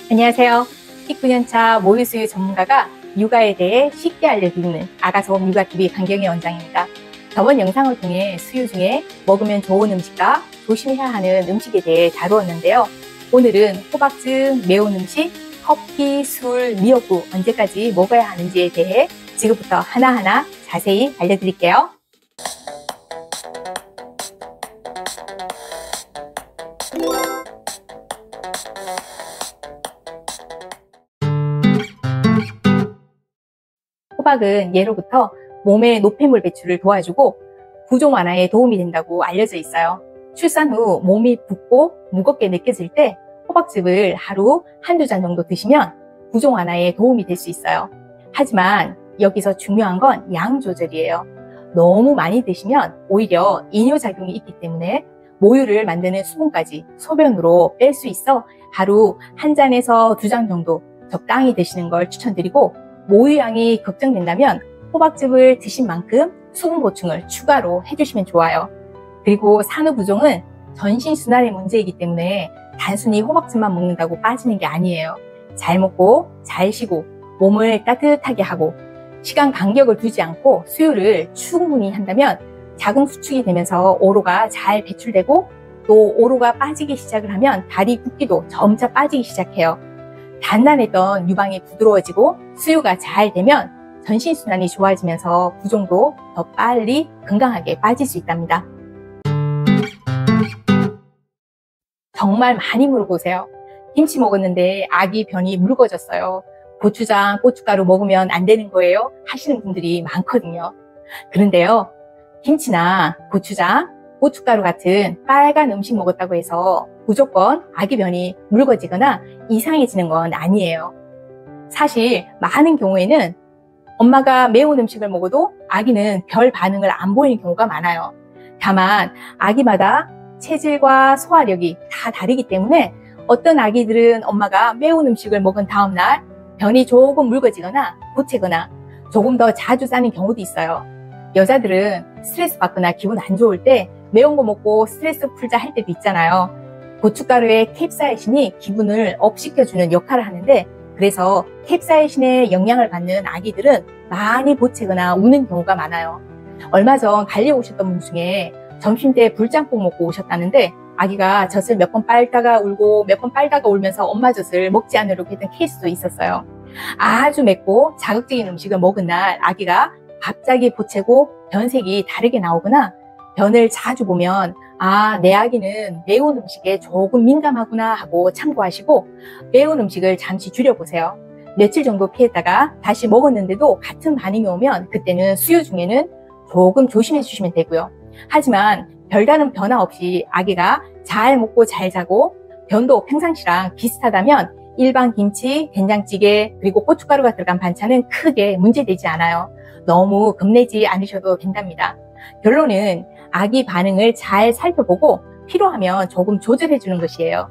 안녕하세요. 19년차 모유수유 전문가가 육아에 대해 쉽게 알려드리는 아가솜 육아TV 강경희 원장입니다. 저번 영상을 통해 수유 중에 먹으면 좋은 음식과 조심해야 하는 음식에 대해 다루었는데요. 오늘은 호박즙, 매운 음식, 커피, 술, 미역국 언제까지 먹어야 하는지에 대해 지금부터 하나하나 자세히 알려드릴게요. 호박은 예로부터 몸의 노폐물 배출을 도와주고 부종 완화에 도움이 된다고 알려져 있어요. 출산 후 몸이 붓고 무겁게 느껴질 때 호박즙을 하루 한두 잔 정도 드시면 부종 완화에 도움이 될 수 있어요. 하지만 여기서 중요한 건 양 조절이에요. 너무 많이 드시면 오히려 이뇨작용이 있기 때문에 모유를 만드는 수분까지 소변으로 뺄 수 있어 하루 한 잔에서 두 잔 정도 적당히 드시는 걸 추천드리고, 모유양이 걱정된다면 호박즙을 드신 만큼 수분 보충을 추가로 해주시면 좋아요. 그리고 산후부종은 전신순환의 문제이기 때문에 단순히 호박즙만 먹는다고 빠지는 게 아니에요. 잘 먹고 잘 쉬고 몸을 따뜻하게 하고 시간 간격을 두지 않고 수유를 충분히 한다면 자궁 수축이 되면서 오로가 잘 배출되고, 또 오로가 빠지기 시작을 하면 다리 붓기도 점차 빠지기 시작해요. 단단했던 유방이 부드러워지고 수유가 잘 되면 전신순환이 좋아지면서 부종도 더 빨리 건강하게 빠질 수 있답니다. 정말 많이 물어보세요. 김치 먹었는데 아기 변이 묽어졌어요. 고추장, 고춧가루 먹으면 안 되는 거예요? 하시는 분들이 많거든요. 그런데요, 김치나 고추장, 고춧가루 같은 빨간 음식 먹었다고 해서 무조건 아기 변이 묽어지거나 이상해지는 건 아니에요. 사실 많은 경우에는 엄마가 매운 음식을 먹어도 아기는 별 반응을 안 보이는 경우가 많아요. 다만 아기마다 체질과 소화력이 다 다르기 때문에 어떤 아기들은 엄마가 매운 음식을 먹은 다음날 변이 조금 묽어지거나 보채거나 조금 더 자주 싸는 경우도 있어요. 여자들은 스트레스 받거나 기분 안 좋을 때 매운 거 먹고 스트레스 풀자 할 때도 있잖아요. 고춧가루의 캡사이신이 기분을 업시켜주는 역할을 하는데, 그래서 캡사이신의 영향을 받는 아기들은 많이 보채거나 우는 경우가 많아요. 얼마 전 관리 오셨던 분 중에 점심때 불짬뽕 먹고 오셨다는데 아기가 젖을 몇 번 빨다가 울고 몇 번 빨다가 울면서 엄마 젖을 먹지 않으려고 했던 케이스도 있었어요. 아주 맵고 자극적인 음식을 먹은 날 아기가 갑자기 보채고 변색이 다르게 나오거나, 변을 자주 보면 내 아기는 매운 음식에 조금 민감하구나 하고 참고하시고 매운 음식을 잠시 줄여보세요. 며칠 정도 피했다가 다시 먹었는데도 같은 반응이 오면 그때는 수유 중에는 조금 조심해 주시면 되고요. 하지만 별다른 변화 없이 아기가 잘 먹고 잘 자고 변도 평상시랑 비슷하다면 일반 김치, 된장찌개, 그리고 고춧가루가 들어간 반찬은 크게 문제되지 않아요. 너무 겁내지 않으셔도 된답니다. 결론은 아기 반응을 잘 살펴보고 필요하면 조금 조절해 주는 것이에요.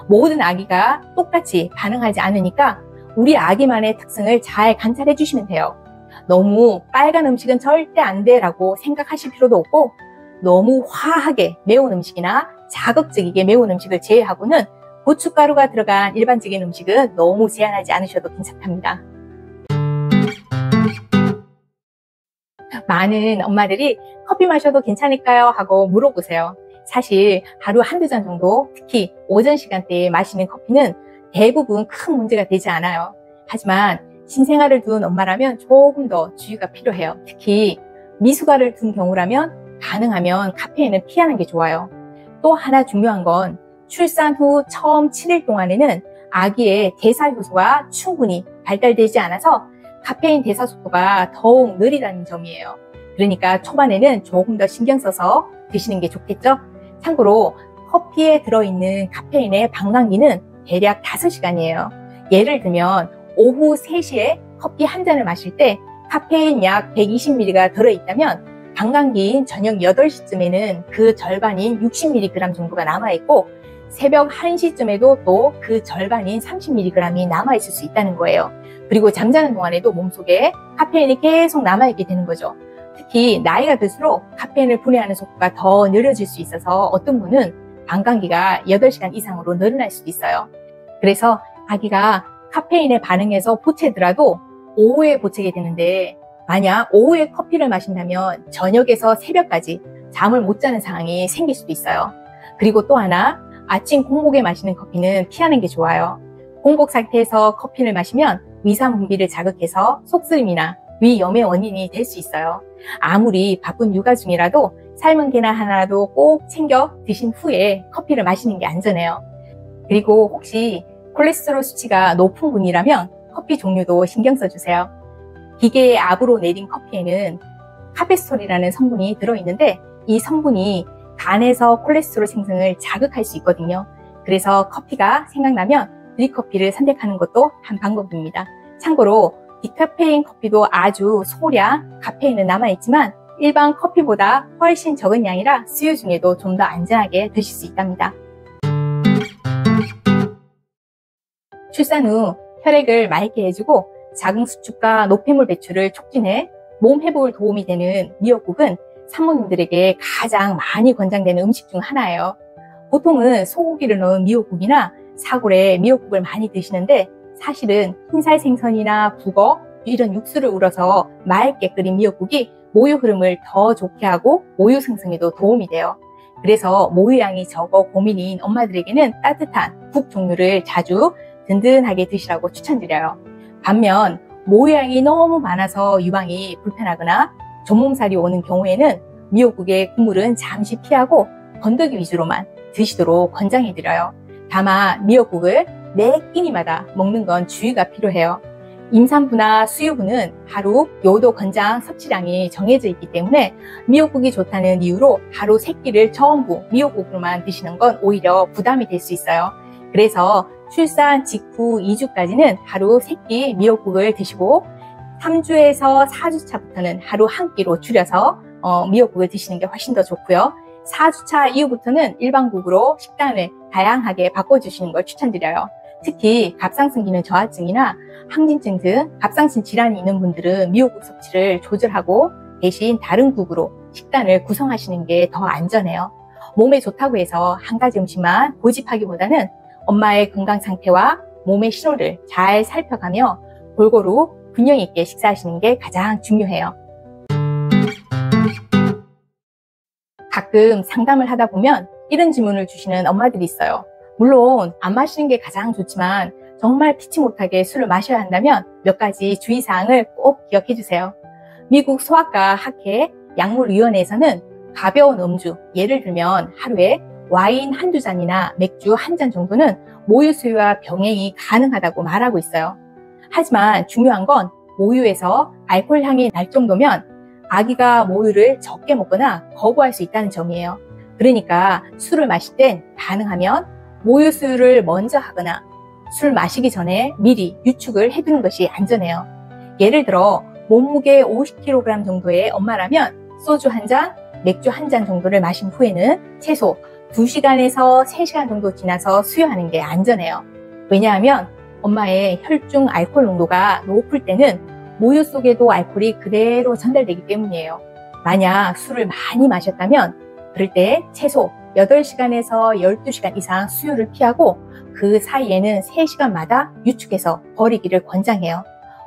모든 아기가 똑같이 반응하지 않으니까 우리 아기만의 특성을 잘 관찰해 주시면 돼요. 너무 빨간 음식은 절대 안 돼 라고 생각하실 필요도 없고, 너무 화하게 매운 음식이나 자극적이게 매운 음식을 제외하고는 고춧가루가 들어간 일반적인 음식은 너무 제한하지 않으셔도 괜찮답니다. 많은 엄마들이 커피 마셔도 괜찮을까요? 하고 물어보세요. 사실 하루 한두 잔 정도, 특히 오전 시간대에 마시는 커피는 대부분 큰 문제가 되지 않아요. 하지만 신생아를 둔 엄마라면 조금 더 주의가 필요해요. 특히 미숙아를 둔 경우라면 가능하면 카페인은 피하는 게 좋아요. 또 하나 중요한 건 출산 후 처음 7일 동안에는 아기의 대사 효소가 충분히 발달되지 않아서 카페인 대사 속도가 더욱 느리다는 점이에요. 그러니까 초반에는 조금 더 신경 써서 드시는 게 좋겠죠? 참고로 커피에 들어있는 카페인의 방광기는 대략 5시간이에요. 예를 들면 오후 3시에 커피 한 잔을 마실 때 카페인 약 120mg가 들어있다면 방광기인 저녁 8시쯤에는 그 절반인 60mg 정도가 남아있고, 새벽 1시쯤에도 또 그 절반인 30mg이 남아있을 수 있다는 거예요. 그리고 잠자는 동안에도 몸속에 카페인이 계속 남아있게 되는 거죠. 특히 나이가 들수록 카페인을 분해하는 속도가 더 느려질 수 있어서 어떤 분은 방광기가 8시간 이상으로 늘어날 수도 있어요. 그래서 아기가 카페인에 반응해서 보채더라도 오후에 보채게 되는데, 만약 오후에 커피를 마신다면 저녁에서 새벽까지 잠을 못 자는 상황이 생길 수도 있어요. 그리고 또 하나, 아침 공복에 마시는 커피는 피하는 게 좋아요. 공복 상태에서 커피를 마시면 위산 분비를 자극해서 속쓰림이나 위염의 원인이 될 수 있어요. 아무리 바쁜 육아 중이라도 삶은 계란 하나라도 꼭 챙겨 드신 후에 커피를 마시는 게 안전해요. 그리고 혹시 콜레스테롤 수치가 높은 분이라면 커피 종류도 신경 써주세요. 기계의 압으로 내린 커피에는 카페솔이라는 성분이 들어있는데, 이 성분이 간에서 콜레스테롤 생성을 자극할 수 있거든요. 그래서 커피가 생각나면 드립커피를 선택하는 것도 한 방법입니다. 참고로 디카페인 커피도 아주 소량 카페인은 남아있지만 일반 커피보다 훨씬 적은 양이라 수유 중에도 좀 더 안전하게 드실 수 있답니다. 출산 후 혈액을 맑게 해주고 자궁 수축과 노폐물 배출을 촉진해 몸 회복에 도움이 되는 미역국은 산모님들에게 가장 많이 권장되는 음식 중 하나예요. 보통은 소고기를 넣은 미역국이나 사골에 미역국을 많이 드시는데, 사실은 흰살 생선이나 북어 이런 육수를 우려서 맑게 끓인 미역국이 모유 흐름을 더 좋게 하고 모유 생성에도 도움이 돼요. 그래서 모유량이 적어 고민인 엄마들에게는 따뜻한 국 종류를 자주 든든하게 드시라고 추천드려요. 반면 모유량이 너무 많아서 유방이 불편하거나 전몸살이 오는 경우에는 미역국의 국물은 잠시 피하고 건더기 위주로만 드시도록 권장해드려요. 다만 미역국을 매 끼니마다 먹는 건 주의가 필요해요. 임산부나 수유부는 하루 요도 권장 섭취량이 정해져 있기 때문에 미역국이 좋다는 이유로 하루 3끼를 전부 미역국으로만 드시는 건 오히려 부담이 될 수 있어요. 그래서 출산 직후 2주까지는 하루 3끼 미역국을 드시고 3주에서 4주차부터는 하루 1끼로 줄여서 미역국을 드시는 게 훨씬 더 좋고요. 4주차 이후부터는 일반국으로 식단을 다양하게 바꿔주시는 걸 추천드려요. 특히 갑상선 기능 저하증이나 항진증 등 갑상선 질환이 있는 분들은 미역국 섭취를 조절하고 대신 다른 국으로 식단을 구성하시는 게 더 안전해요. 몸에 좋다고 해서 한 가지 음식만 고집하기보다는 엄마의 건강 상태와 몸의 신호를 잘 살펴가며 골고루 균형 있게 식사하시는 게 가장 중요해요. 가끔 상담을 하다 보면 이런 질문을 주시는 엄마들이 있어요. 물론 안 마시는 게 가장 좋지만 정말 피치 못하게 술을 마셔야 한다면 몇 가지 주의사항을 꼭 기억해 주세요. 미국 소아과 학회 약물위원회에서는 가벼운 음주, 예를 들면 하루에 와인 한두 잔이나 맥주 한 잔 정도는 모유 수유와 병행이 가능하다고 말하고 있어요. 하지만 중요한 건 모유에서 알코올 향이 날 정도면 아기가 모유를 적게 먹거나 거부할 수 있다는 점이에요. 그러니까 술을 마실 땐 가능하면 모유 수유를 먼저 하거나 술 마시기 전에 미리 유축을 해두는 것이 안전해요. 예를 들어 몸무게 50kg 정도의 엄마라면 소주 한 잔, 맥주 한 잔 정도를 마신 후에는 최소 2시간에서 3시간 정도 지나서 수유하는 게 안전해요. 왜냐하면 엄마의 혈중 알코올 농도가 높을 때는 모유 속에도 알코올이 그대로 전달되기 때문이에요. 만약 술을 많이 마셨다면 그럴 때 최소 8시간에서 12시간 이상 수유를 피하고 그 사이에는 3시간마다 유축해서 버리기를 권장해요.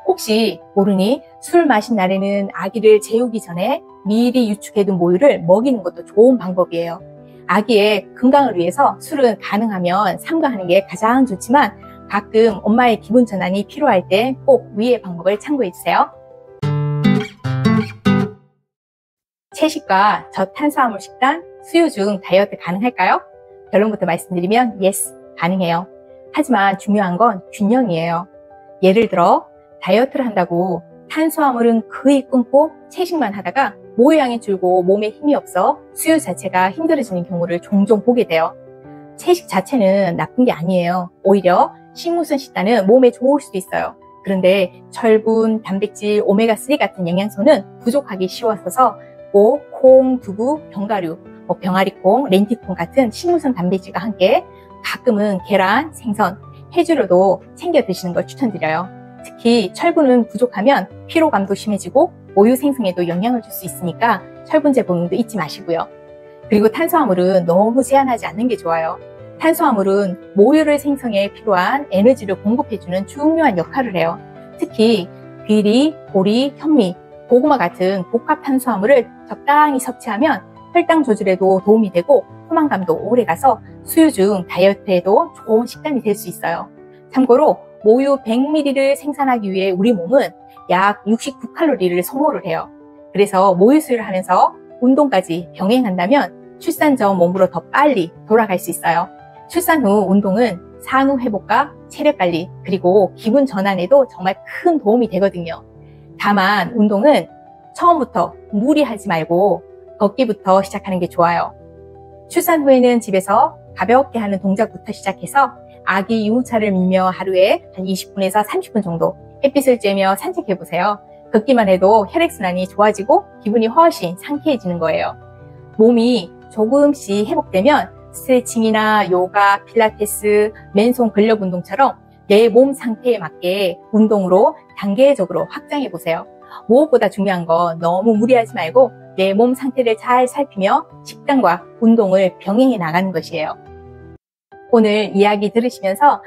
혹시 모르니 술 마신 날에는 아기를 재우기 전에 미리 유축해둔 모유를 먹이는 것도 좋은 방법이에요. 아기의 건강을 위해서 술은 가능하면 삼가하는 게 가장 좋지만 가끔 엄마의 기분 전환이 필요할 때 꼭 위의 방법을 참고해주세요. 채식과 저탄수화물 식단, 수유 중 다이어트 가능할까요? 결론부터 말씀드리면 yes, 가능해요. 하지만 중요한 건 균형이에요. 예를 들어 다이어트를 한다고 탄수화물은 거의 끊고 채식만 하다가 모유량이 줄고 몸에 힘이 없어 수유 자체가 힘들어지는 경우를 종종 보게 돼요. 채식 자체는 나쁜 게 아니에요. 오히려 식물성 식단은 몸에 좋을 수도 있어요. 그런데 철분, 단백질, 오메가3 같은 영양소는 부족하기 쉬워서 꼭 콩, 두부, 견과류, 병아리콩, 렌티콩 같은 식물성 단백질과 함께 가끔은 계란, 생선, 해조류도 챙겨 드시는 걸 추천드려요. 특히 철분은 부족하면 피로감도 심해지고 모유 생성에도 영향을 줄 수 있으니까 철분제 복용도 잊지 마시고요. 그리고 탄수화물은 너무 제한하지 않는 게 좋아요. 탄수화물은 모유를 생성에 필요한 에너지를 공급해주는 중요한 역할을 해요. 특히 귀리, 보리, 현미, 고구마 같은 복합 탄수화물을 적당히 섭취하면 혈당 조절에도 도움이 되고 포만감도 오래가서 수유 중 다이어트에도 좋은 식단이 될 수 있어요. 참고로 모유 100ml를 생산하기 위해 우리 몸은 약 69칼로리를 소모를 해요. 그래서 모유 수유를 하면서 운동까지 병행한다면 출산 전 몸으로 더 빨리 돌아갈 수 있어요. 출산 후 운동은 산후 회복과 체력 관리 그리고 기분 전환에도 정말 큰 도움이 되거든요. 다만 운동은 처음부터 무리하지 말고 걷기부터 시작하는 게 좋아요. 출산 후에는 집에서 가볍게 하는 동작부터 시작해서 아기 유모차를 밀며 하루에 한 20분에서 30분 정도 햇빛을 쬐며 산책해보세요. 걷기만 해도 혈액순환이 좋아지고 기분이 훨씬 상쾌해지는 거예요. 몸이 조금씩 회복되면 스트레칭이나 요가, 필라테스, 맨손 근력 운동처럼 내 몸 상태에 맞게 운동으로 단계적으로 확장해보세요. 무엇보다 중요한 건 너무 무리하지 말고 내 몸 상태를 잘 살피며 식단과 운동을 병행해 나가는 것이에요. 오늘 이야기 들으시면서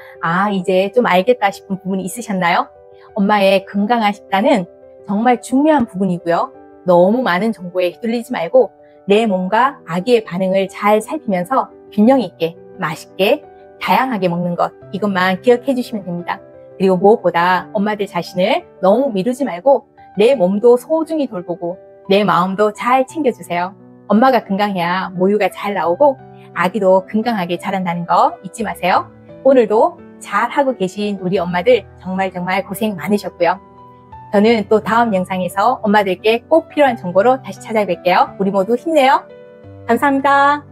이제 좀 알겠다 싶은 부분이 있으셨나요? 엄마의 건강한 식단은 정말 중요한 부분이고요. 너무 많은 정보에 휘둘리지 말고 내 몸과 아기의 반응을 잘 살피면서 균형 있게 맛있게 다양하게 먹는 것, 이것만 기억해 주시면 됩니다. 그리고 무엇보다 엄마들 자신을 너무 미루지 말고 내 몸도 소중히 돌보고 내 마음도 잘 챙겨주세요. 엄마가 건강해야 모유가 잘 나오고 아기도 건강하게 자란다는 거 잊지 마세요. 오늘도 잘하고 계신 우리 엄마들 정말 고생 많으셨고요. 저는 또 다음 영상에서 엄마들께 꼭 필요한 정보로 다시 찾아뵐게요. 우리 모두 힘내요. 감사합니다.